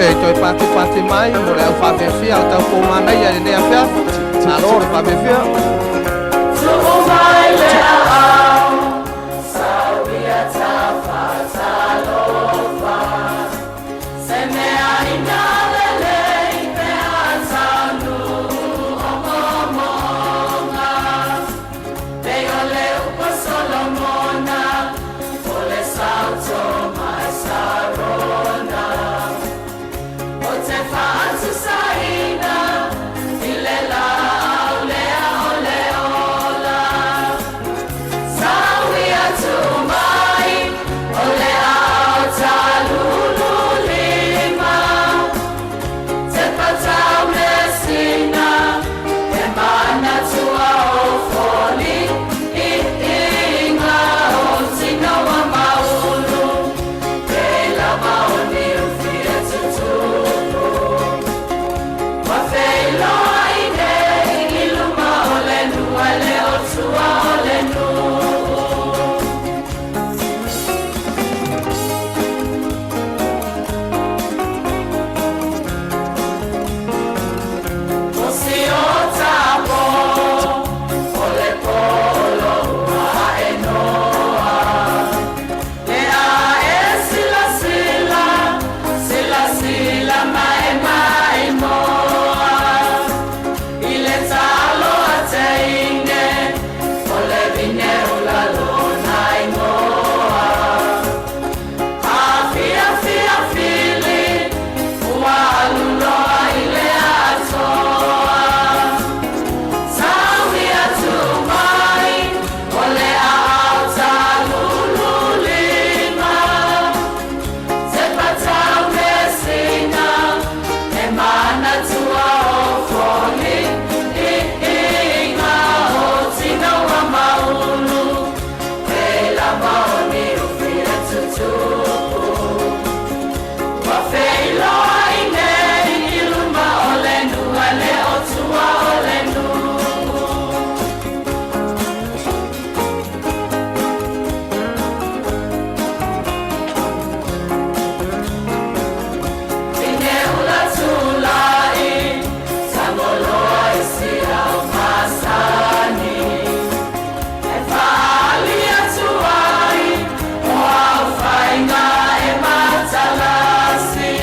sei toi pati mai, mo le au whawewhia, o tau pōmana ia ne a whia, nā rōre whawewhia. Tu'u mai lea au, sauia ta whatalofa, se mea ina lelei pe atanu o momonga, pe o le upa Solomona, o le sauto mai sarona, o te whaatu saina, i le lau lea o le ola. Sauia tu mai, o le au talulu lima, te patau mesina, e mana tua o foli, i inga o tina wa maulu, ke la maoni o fia tutupu. Wa feiloa i nei, i luma o le nua le o tua o le nuu. Tosi o tapo, o le polo ua e noa. Lea e sila sila, sila sila mai mai moa. I le talo a te ine, o le vine o la lona i moa. A fia fia fili, ua aluloa i le atoa. Sauia tu mai, o le au talulu lima, te patau mesina, e mana tua o foli, i inga o tina wa maulu, e la maoni o fia tutupu. Wa feiloa i nei, i luma o le nua le o tua o le nuu. Tine ula tulai, samoloa i si au masani. E whaali atu ai, o au whainga e matalasi.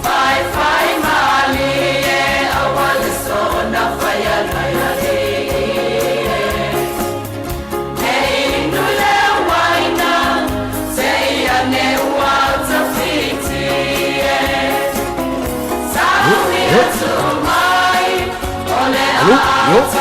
Whai mali e awale sona whaiana ia e. E inu le waina, te ia ne uau ta whiti e. Sauia tu mai, o le au